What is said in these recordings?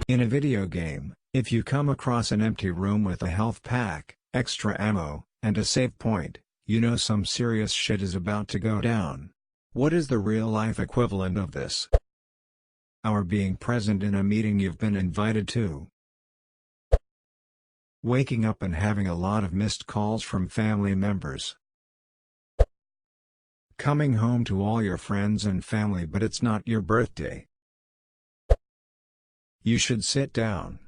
In a video game, if you come across an empty room with a health pack, extra ammo, and a save point, you know some serious shit is about to go down. What is the real-life equivalent of this? Our being present in a meeting you've been invited to. Waking up and having a lot of missed calls from family members. Coming home to all your friends and family but it's not your birthday. You should sit down.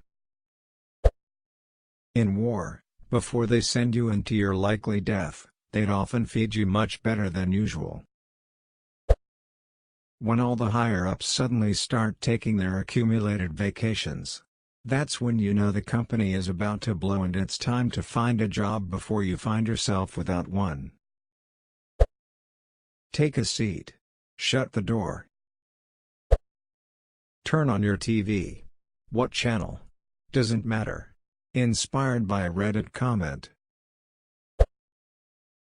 In war, before they send you into your likely death, they'd often feed you much better than usual. When all the higher-ups suddenly start taking their accumulated vacations. That's when you know the company is about to blow and it's time to find a job before you find yourself without one. Take a seat. Shut the door. Turn on your TV. What channel? Doesn't matter. Inspired by a Reddit comment.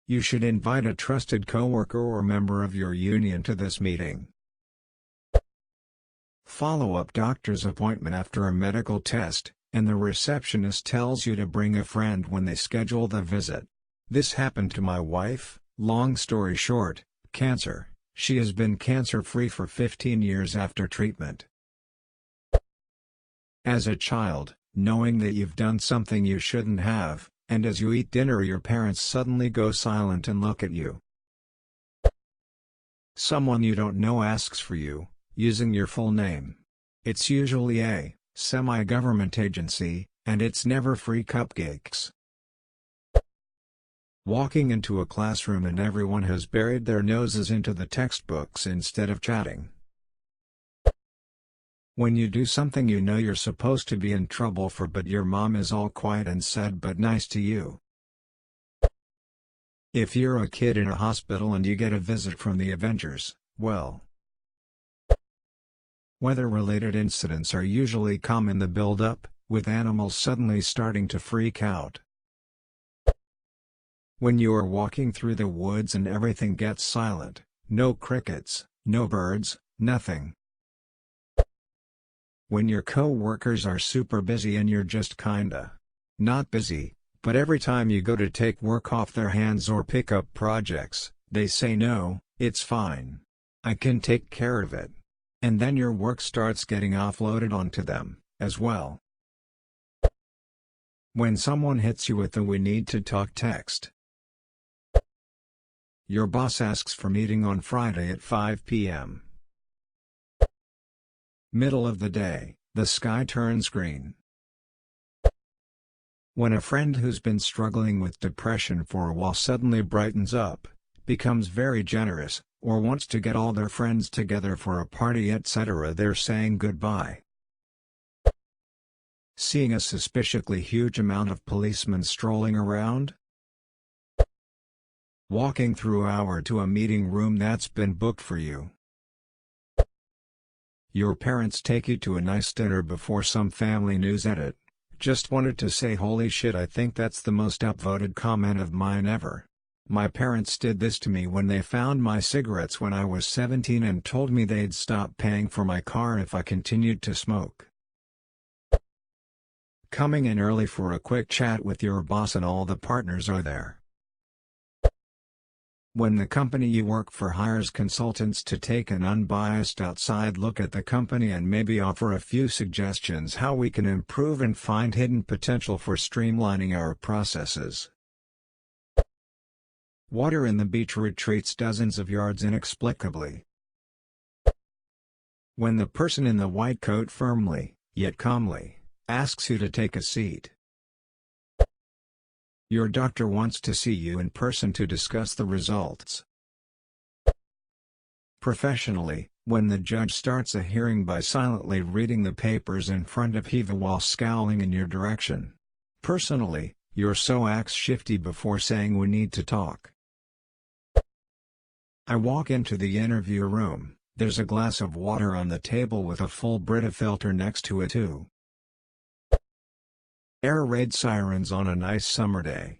You should invite a trusted coworker or member of your union to this meeting. Follow-up doctor's appointment after a medical test, and the receptionist tells you to bring a friend when they schedule the visit. This happened to my wife. Long story short, cancer. She has been cancer-free for 15 years after treatment. As a child, knowing that you've done something you shouldn't have, and as you eat dinner your parents suddenly go silent and look at you. Someone you don't know asks for you, using your full name. It's usually a semi-government agency, and it's never free cupcakes. Walking into a classroom and everyone has buried their noses into the textbooks instead of chatting. When you do something you know you're supposed to be in trouble for but your mom is all quiet and sad but nice to you. If you're a kid in a hospital and you get a visit from the Avengers, well. Weather-related incidents are usually common. The build-up, with animals suddenly starting to freak out. When you are walking through the woods and everything gets silent, no crickets, no birds, nothing. When your co-workers are super busy and you're just kinda not busy, but every time you go to take work off their hands or pick up projects, they say no, it's fine. I can take care of it. And then your work starts getting offloaded onto them, as well. When someone hits you with the "we need to talk" text. Your boss asks for meeting on Friday at 5 p.m. Middle of the day, the sky turns green. When a friend who's been struggling with depression for a while suddenly brightens up, becomes very generous, or wants to get all their friends together for a party etc. they're saying goodbye. Seeing a suspiciously huge amount of policemen strolling around. Walking through an hour to a meeting room that's been booked for you. Your parents take you to a nice dinner before some family news edit. Just wanted to say holy shit, I think that's the most upvoted comment of mine ever. My parents did this to me when they found my cigarettes when I was 17 and told me they'd stop paying for my car if I continued to smoke. Coming in early for a quick chat with your boss and all the partners are there. When the company you work for hires consultants to take an unbiased outside look at the company and maybe offer a few suggestions how we can improve and find hidden potential for streamlining our processes. Water in the beach retreats dozens of yards inexplicably. When the person in the white coat firmly, yet calmly, asks you to take a seat. Your doctor wants to see you in person to discuss the results. Professionally, when the judge starts a hearing by silently reading the papers in front of you while scowling in your direction. Personally, you're so axe-shifty before saying we need to talk. I walk into the interview room, there's a glass of water on the table with a full Brita filter next to it too. Air raid sirens on a nice summer day.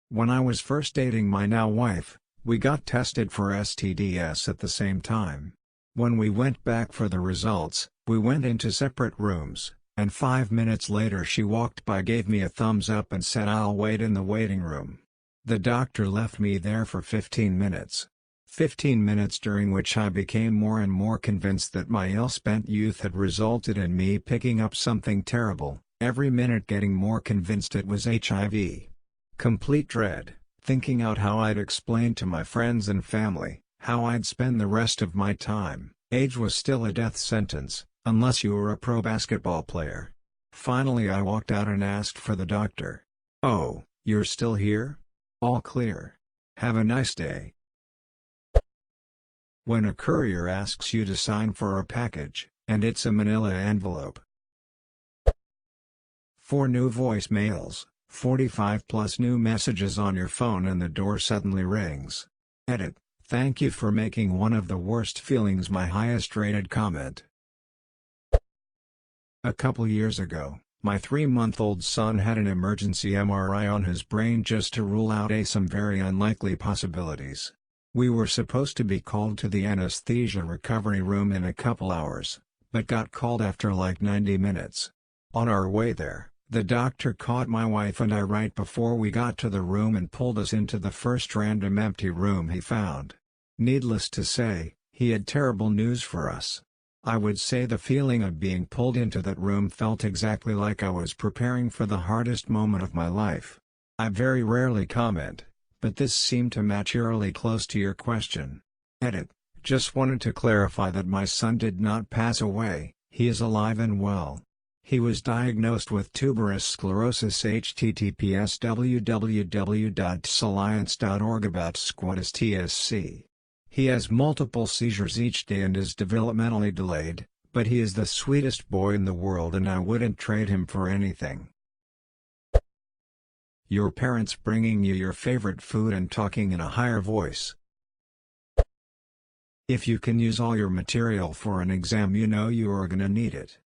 When I was first dating my now wife, we got tested for STDs at the same time. When we went back for the results, we went into separate rooms, and 5 minutes later she walked by, gave me a thumbs up and said I'll wait in the waiting room. The doctor left me there for 15 minutes. 15 minutes during which I became more and more convinced that my ill-spent youth had resulted in me picking up something terrible, every minute getting more convinced it was HIV. Complete dread, thinking out how I'd explain to my friends and family, how I'd spend the rest of my time. Age was still a death sentence, unless you were a pro basketball player. Finally I walked out and asked for the doctor. "Oh, you're still here? All clear. Have a nice day." When a courier asks you to sign for a package, and it's a manila envelope. 4 new voicemails, 45 plus new messages on your phone, and the door suddenly rings. Edit: thank you for making one of the worst feelings my highest rated comment. A couple years ago, my 3-month-old son had an emergency MRI on his brain just to rule out some very unlikely possibilities. We were supposed to be called to the anesthesia recovery room in a couple hours, but got called after like 90 minutes. On our way there, the doctor caught my wife and I right before we got to the room and pulled us into the first random empty room he found. Needless to say, he had terrible news for us. I would say the feeling of being pulled into that room felt exactly like I was preparing for the hardest moment of my life. I very rarely comment, but this seemed to match eerily close to your question. Edit: just wanted to clarify that my son did not pass away, he is alive and well. He was diagnosed with tuberous sclerosis. https www.science.org about squamous TSC. He has multiple seizures each day and is developmentally delayed, but he is the sweetest boy in the world and I wouldn't trade him for anything. Your parents bringing you your favorite food and talking in a higher voice. If you can use all your material for an exam, you know you are gonna need it.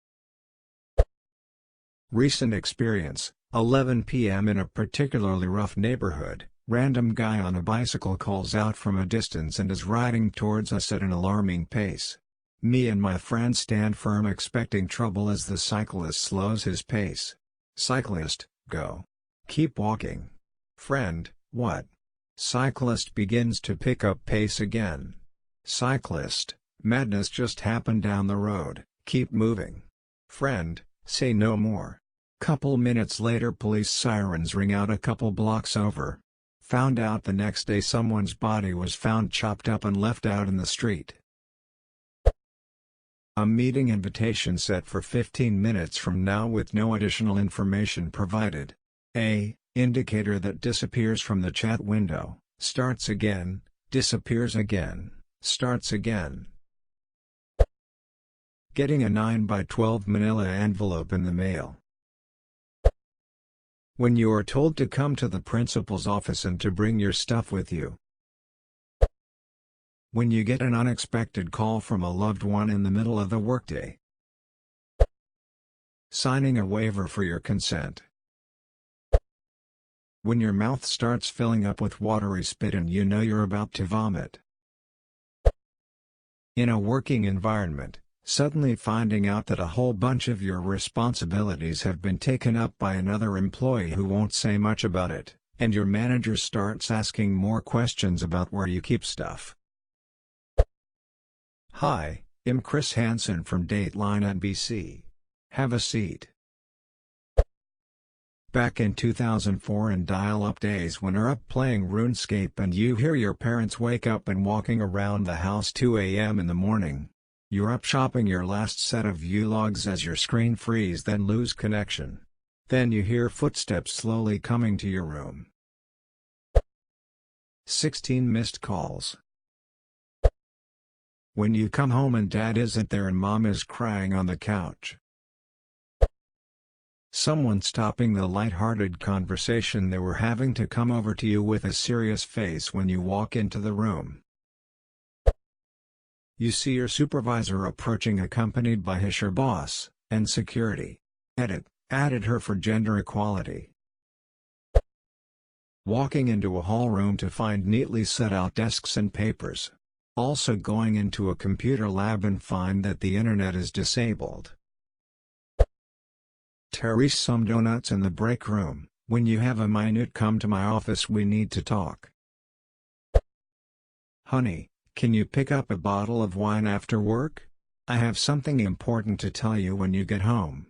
Recent experience: 11 p.m. in a particularly rough neighborhood, random guy on a bicycle calls out from a distance and is riding towards us at an alarming pace. Me and my friend stand firm expecting trouble as the cyclist slows his pace. Cyclist: go. Keep walking. Friend: what? Cyclist begins to pick up pace again. Cyclist: madness just happened down the road, keep moving. Friend: say no more. Couple minutes later police sirens ring out a couple blocks over. Found out the next day someone's body was found chopped up and left out in the street. A meeting invitation set for 15 minutes from now with no additional information provided. A indicator that disappears from the chat window, starts again, disappears again, starts again. Getting a 9x12 manila envelope in the mail. When you are told to come to the principal's office and to bring your stuff with you. When you get an unexpected call from a loved one in the middle of the workday. Signing a waiver for your consent. When your mouth starts filling up with watery spit and you know you're about to vomit. In a working environment, suddenly finding out that a whole bunch of your responsibilities have been taken up by another employee who won't say much about it, and your manager starts asking more questions about where you keep stuff. Hi, I'm Chris Hansen from Dateline NBC. Have a seat. Back in 2004 in dial-up days when you're up playing RuneScape and you hear your parents wake up and walking around the house 2 a.m. in the morning. You're up shopping your last set of vlogs as your screen freeze then lose connection. Then you hear footsteps slowly coming to your room. 16 missed calls. When you come home and dad isn't there and mom is crying on the couch. Someone stopping the light-hearted conversation they were having to come over to you with a serious face when you walk into the room. You see your supervisor approaching accompanied by his/her boss, and security. Edit: added her for gender equality. Walking into a hall room to find neatly set out desks and papers. Also going into a computer lab and find that the internet is disabled. Terrace some donuts in the break room. When you have a minute, come to my office, we need to talk. Honey, can you pick up a bottle of wine after work? I have something important to tell you when you get home.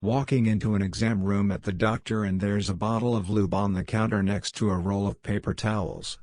Walking into an exam room at the doctor and there's a bottle of lube on the counter next to a roll of paper towels.